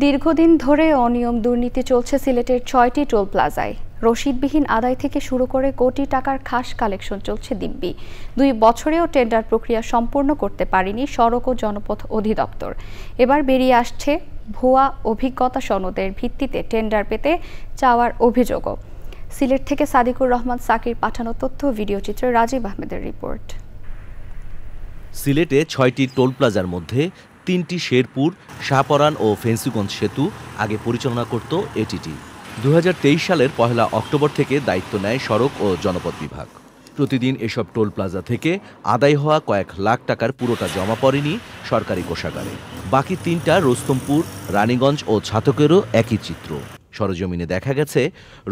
দীর্ঘদিন ধরে অনিয়ম দুর্নীতি চলছে সিলেটের ৬টি টোল প্লাজায়। রসিদবিহীন আদায় থেকে শুরু করে কোটি টাকার খাস কালেকশন চলছে দিব্যি। ২ বছরেও টেন্ডার প্রক্রিয়া সম্পূর্ণ করতে পারেনি সড়ক ও জনপথ অধিদপ্তর। এবার বেরিয়ে আসছে ভুয়া অভিজ্ঞতা সনদের ভিত্তিতে টেন্ডার পেতে চাওয়ার অভিযোগও। সিলেট থেকে সাদিকুর রহমান সাকির পাঠানো তথ্য ভিডিওচিত্রে রাজীব আহমেদের রিপোর্ট। সিলেটে ৬টি টোল প্লাজার মধ্যে ৩টি শেরপুর, শাহপরান ও ফেন্সিগঞ্জ সেতু আগে পরিচালনা করত এটিটি। ২০২৩ সালের ১ অক্টোবর থেকে দায়িত্ব নেয় সড়ক ও জনপথ বিভাগ। প্রতিদিন এসব টোল প্লাজা থেকে আদায় হওয়া কয়েক লাখ টাকার পুরোটা জমা পড়েনি সরকারি কোষাগারে। বাকি ৩টা রোস্তমপুর, রানীগঞ্জ ও ছাতকেরও একই চিত্র। সরেজমিনে দেখা গেছে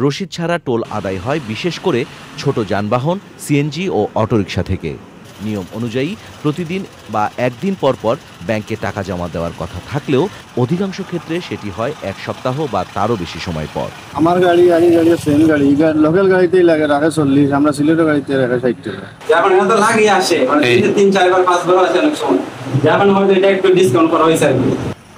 রসিদ ছাড়া টোল আদায় হয় বিশেষ করে ছোট যানবাহন, সিএনজি ও অটোরিকশা থেকে। নিয়ম অনুযায়ী প্রতিদিন বা একদিন পর পর ব্যাংকে টাকা জমা দেওয়ার কথা থাকলেও অধিকাংশ ক্ষেত্রে সেটি হয় ১ সপ্তাহ বা তারও বেশি সময় পর। আমার গাড়ি সেম গাড়ি লোকাল গাড়িতেই লাগে রাখে ৪০, আমরা সিলেটের গাড়িতে রাখে ৬০ টাকা। যখন এটা লাগিয়ে আসে মানে ৩-৪ বার ৫ বার আসে অনেক সময়, যখন হয়তো এটা একটু ডিসকাউন্ট করা হয়েছে।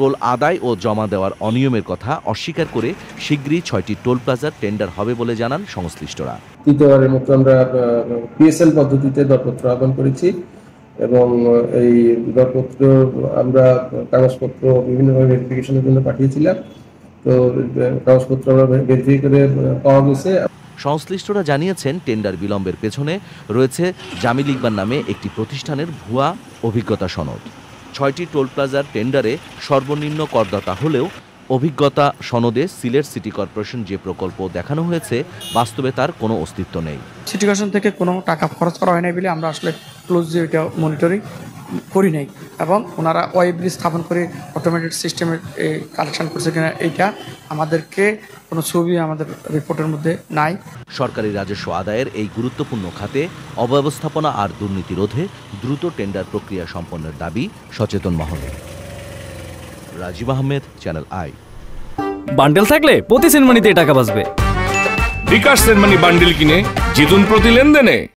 টোল আদায় ও জমা দেওয়ার অনিয়মের কথা অস্বীকার করে শিগগিরই ৬টি টোল প্লাজার টেন্ডার হবে বলে জানান সংশ্লিষ্টরা। তৃতীয়বারের মতো আমরা পিএসএল পদ্ধতিতে দরপত্র আহ্বান করেছি এবং এই দরপত্র আমরা কাগজপত্র বিভিন্নভাবে ভেরিফিকেশনের জন্য পাঠিয়েছিলাম। তো কাগজপত্র আমরা ভেরিফাই করে পাওয়া গেছে। সংশ্লিষ্টরা জানিয়েছেন টেন্ডার বিলম্বের পেছনে রয়েছে জামিল ইকবাল নামে একটি প্রতিষ্ঠানের ভুয়া অভিজ্ঞতা সনদ। ৬টি টোল প্লাজার টেন্ডারে সর্বনিম্ন করদাতা হলেও অভিজ্ঞতা সনদে সিলেট সিটি কর্পোরেশন যে প্রকল্প দেখানো হয়েছে বাস্তবে তার কোনো অস্তিত্ব নেই। সিটি কর্পোরেশন থেকে কোনো টাকা খরচ করা হয় নাই বলে আমরা আসলে ক্লোজলি এটা মনিটরিং করি নাই এবং ওনারা ওয়েবলি স্থাপন করে অটোমেটেড সিস্টেমে কালেকশন করছে কিনা এইটা আমাদেরকে কোনো ছবি আমাদের রিপোর্টের মধ্যে নাই। সরকারি রাজস্ব আদায়ের এই গুরুত্বপূর্ণ খাতে অব্যবস্থাপনা আর দুর্নীতি রোধে দ্রুত টেন্ডার প্রক্রিয়া সম্পন্নের দাবি সচেতন মহলের। Rajib Ahmed, channel I. Bundle থাকলে প্রতি সেনমানিতে টাকা বাঁচবে। বিকাশ সেনমানি বান্ডেল কিনে জিতুন প্রতি লেনদেনে।